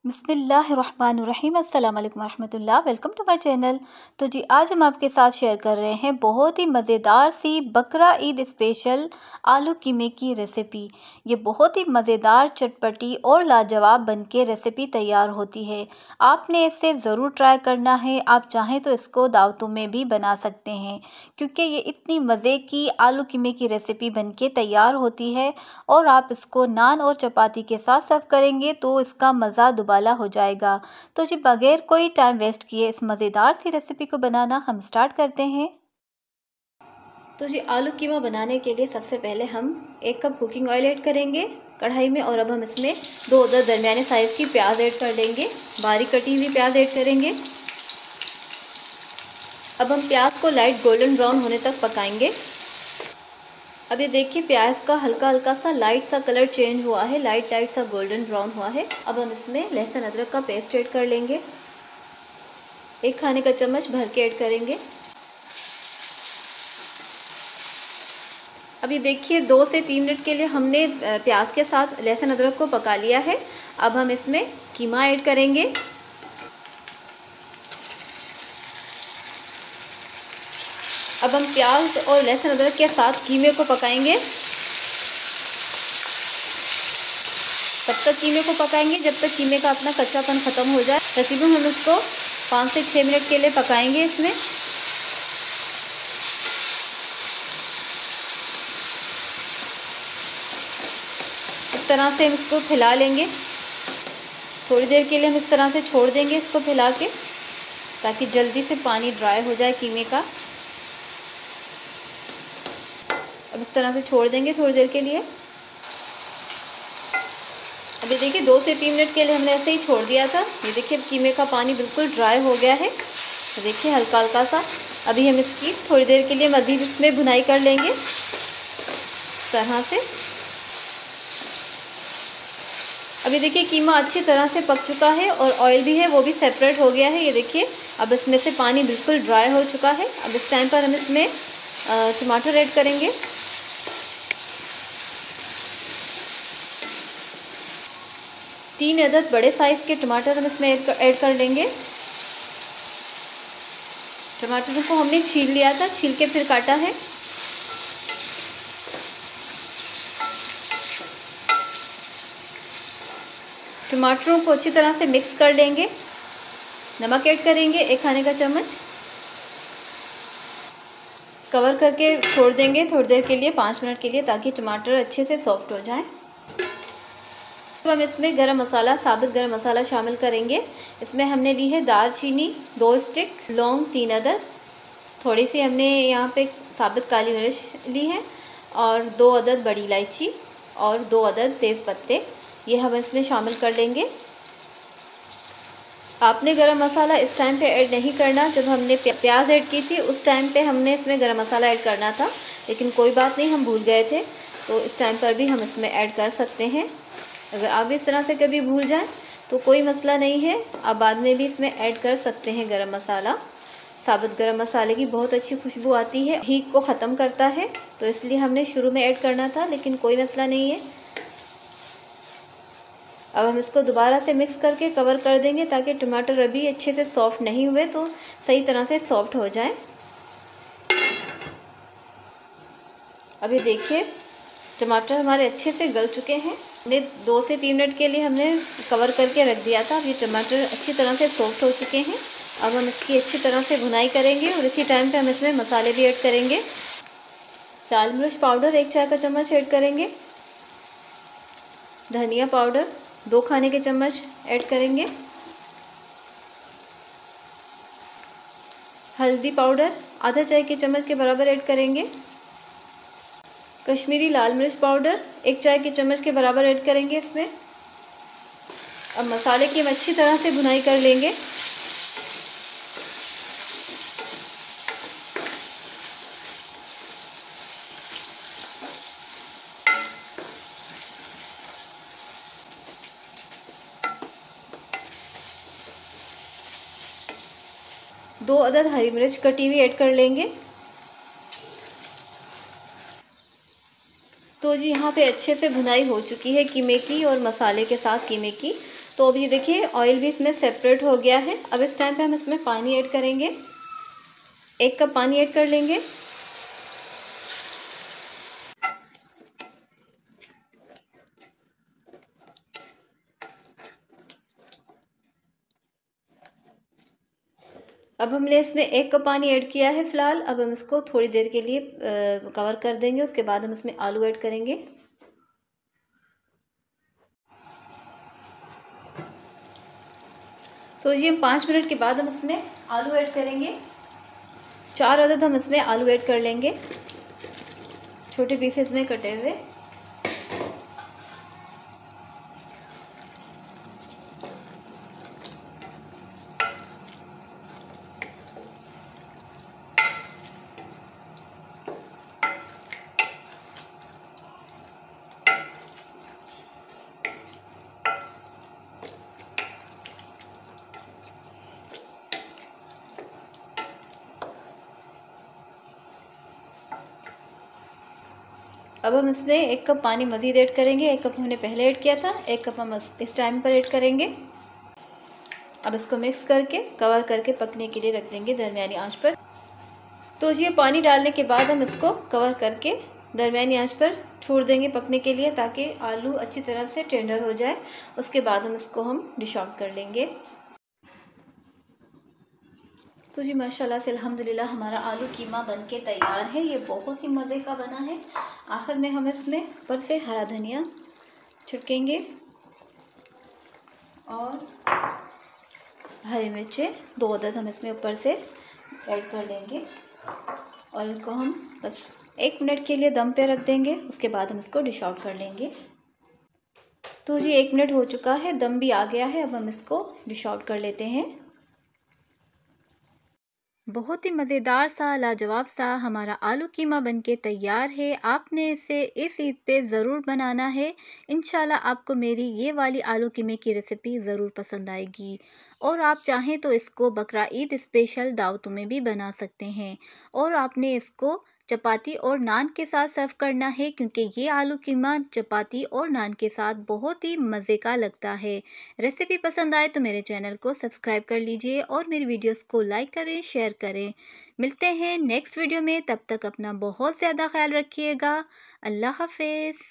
बिस्मिल्लाहिर्रहमानिर्रहीम अस्सलाम वालेकुम रहमतुल्लाह। Welcome to my channel. तो जी आज हम आपके साथ शेयर कर रहे हैं बहुत ही मज़ेदार सी बकरा ईद स्पेशल आलू कीमे की रेसिपी। ये बहुत ही मज़ेदार, चटपटी और लाजवाब बनके रेसिपी तैयार होती है। आपने इसे ज़रूर ट्राई करना है। आप चाहें तो इसको दावतों में भी बना सकते हैं, क्योंकि ये इतनी मज़े की आलू कीमे की रेसिपी बनके तैयार होती है और आप इसको नान और चपाती के साथ सर्व करेंगे तो इसका मज़ा दुबाला हो जाएगा। तो जी बगैर कोई टाइम वेस्ट किए इस मज़ेदार सी रेसिपी को बनाना हम स्टार्ट करते हैं। तो जी आलू कीमा बनाने के लिए सबसे पहले हम 1 कप कुकिंग ऑयल ऐड करेंगे कढ़ाई में, और अब हम इसमें 2 अदद दरमियाने साइज़ की प्याज ऐड कर देंगे। बारीक कटी हुई प्याज ऐड करेंगे। अब हम प्याज को लाइट गोल्डन ब्राउन होने तक पकाएंगे। अब ये देखिए प्याज का हल्का हल्का सा लाइट सा कलर चेंज हुआ है, लाइट सा गोल्डन ब्राउन हुआ है। अब हम इसमें लहसुन अदरक का पेस्ट ऐड कर लेंगे। 1 खाने का चम्मच भर के ऐड करेंगे। अब ये देखिए 2 से 3 मिनट के लिए हमने प्याज के साथ लहसुन अदरक को पका लिया है। अब हम इसमें कीमा ऐड करेंगे। अब हम प्याज और लहसुन अदरक के साथ कीमे को पकाएंगे। तब तक कीमे को पकाएंगे जब तक कीमे का अपना कच्चापन ख़त्म हो जाए। तकरीबन हम इसको 5 से 6 मिनट के लिए पकाएंगे। इसमें इस तरह से हम इसको फैला लेंगे। थोड़ी देर के लिए हम इस तरह से छोड़ देंगे इसको फैला के, ताकि जल्दी से पानी ड्राई हो जाए कीमे का। अब इस तरह से छोड़ देंगे थोड़ी देर के लिए। अभी देखिए 2 से 3 मिनट के लिए हमने ऐसे ही छोड़ दिया था। ये देखिए अब कीमे का पानी बिल्कुल ड्राई हो गया है। तो देखिए हल्का हल्का सा। अभी हम इसकी थोड़ी देर के लिए मज़ीद इसमें भुनाई कर लेंगे इस तरह से। अभी देखिए कीमा अच्छी तरह से पक चुका है और ऑयल भी है वो भी सेपरेट हो गया है। ये देखिए अब इसमें से पानी बिल्कुल ड्राई हो चुका है। अब इस टाइम पर हम इसमें टमाटर ऐड करेंगे। तीन अदद बड़े साइज़ के टमाटर हम इसमें ऐड कर लेंगे। टमाटरों को हमने छील लिया था, छील के फिर काटा है। टमाटरों को अच्छी तरह से मिक्स कर लेंगे। नमक ऐड करेंगे 1 खाने का चम्मच। कवर करके छोड़ देंगे थोड़ी देर के लिए, 5 मिनट के लिए, ताकि टमाटर अच्छे से सॉफ्ट हो जाएं। तो हम इसमें गरम मसाला, साबुत गरम मसाला शामिल करेंगे। इसमें हमने ली है दालचीनी 2 स्टिक, लौंग 3 अदद, थोड़ी सी हमने यहाँ पे साबुत काली मिर्च ली है, और 2 अदद बड़ी इलायची और 2 अदद तेज़ पत्ते, ये हम इसमें शामिल कर लेंगे। आपने गरम मसाला इस टाइम पे ऐड नहीं करना। जब हमने प्याज ऐड की थी उस टाइम पे हमने इसमें गरम मसाला ऐड करना था, लेकिन कोई बात नहीं, हम भूल गए थे, तो इस टाइम पर भी हम इसमें ऐड कर सकते हैं। अगर आप इस तरह से कभी भूल जाएं तो कोई मसला नहीं है, आप बाद में भी इसमें ऐड कर सकते हैं गरम मसाला। साबुत गरम मसाले की बहुत अच्छी खुशबू आती है, हीट को ख़त्म करता है, तो इसलिए हमने शुरू में ऐड करना था, लेकिन कोई मसला नहीं है। अब हम इसको दोबारा से मिक्स करके कवर कर देंगे, ताकि टमाटर अभी अच्छे से सॉफ्ट नहीं हुए तो सही तरह से सॉफ्ट हो जाए। अभी देखिए टमाटर हमारे अच्छे से गल चुके हैं। हमने 2 से 3 मिनट के लिए हमने कवर करके रख दिया था। अब ये टमाटर अच्छी तरह से सॉफ्ट हो चुके हैं। अब हम इसकी अच्छी तरह से भुनाई करेंगे, और इसी टाइम पे हम इसमें मसाले भी ऐड करेंगे। लाल मिर्च पाउडर 1 चाय का चम्मच ऐड करेंगे। धनिया पाउडर 2 खाने के चम्मच ऐड करेंगे। हल्दी पाउडर आधा चाय के चम्मच के बराबर ऐड करेंगे। कश्मीरी लाल मिर्च पाउडर 1 चाय के चम्मच के बराबर ऐड करेंगे इसमें। अब मसाले की हम अच्छी तरह से भुनाई कर लेंगे। दो अदद हरी मिर्च कटी हुई ऐड कर लेंगे। तो जी यहाँ पे अच्छे से भुनाई हो चुकी है कीमे की और मसाले के साथ कीमे की। तो अब ये देखिए ऑयल भी इसमें सेपरेट हो गया है। अब इस टाइम पे हम इसमें पानी ऐड करेंगे, 1 कप पानी ऐड कर लेंगे। अब हमने इसमें 1 कप पानी ऐड किया है फ़िलहाल। अब हम इसको थोड़ी देर के लिए कवर कर देंगे। उसके बाद हम इसमें आलू ऐड करेंगे। तो जी हम 5 मिनट के बाद हम इसमें आलू ऐड करेंगे। 4 अदद हम इसमें आलू ऐड कर लेंगे, छोटे पीसेस में कटे हुए। अब हम इसमें 1 कप पानी मज़ीद ऐड करेंगे। 1 कप हमने पहले ऐड किया था, 1 कप हम इस टाइम पर ऐड करेंगे। अब इसको मिक्स करके कवर करके पकने के लिए रख देंगे दरमियानी आंच पर। तो ये पानी डालने के बाद हम इसको कवर करके दरमियानी आंच पर छोड़ देंगे पकने के लिए, ताकि आलू अच्छी तरह से टेंडर हो जाए। उसके बाद हम इसको डिश आउट कर लेंगे। तो जी माशाल्लाह से अल्हम्दुलिल्लाह हमारा आलू कीमा बनके तैयार है। ये बहुत ही मज़े का बना है। आखिर में हम इसमें ऊपर से हरा धनिया छिड़केंगे और हरी मिर्चें 2 अदद हम इसमें ऊपर से ऐड कर देंगे और इनको हम बस 1 मिनट के लिए दम पे रख देंगे। उसके बाद हम इसको डिश आउट कर लेंगे। तो जी 1 मिनट हो चुका है, दम भी आ गया है। अब हम इसको डिश आउट कर लेते हैं। बहुत ही मज़ेदार सा लाजवाब सा हमारा आलू कीमा बनके तैयार है। आपने इसे इस ईद पे ज़रूर बनाना है। इंशाल्लाह आपको मेरी ये वाली आलू कीमे की रेसिपी ज़रूर पसंद आएगी। और आप चाहें तो इसको बकरा ईद स्पेशल दावतों में भी बना सकते हैं। और आपने इसको चपाती और नान के साथ सर्व करना है, क्योंकि ये आलू कीमा चपाती और नान के साथ बहुत ही मज़े का लगता है। रेसिपी पसंद आए तो मेरे चैनल को सब्सक्राइब कर लीजिए और मेरी वीडियोस को लाइक करें, शेयर करें। मिलते हैं नेक्स्ट वीडियो में, तब तक अपना बहुत ज़्यादा ख्याल रखिएगा। अल्लाह हाफ़िज़।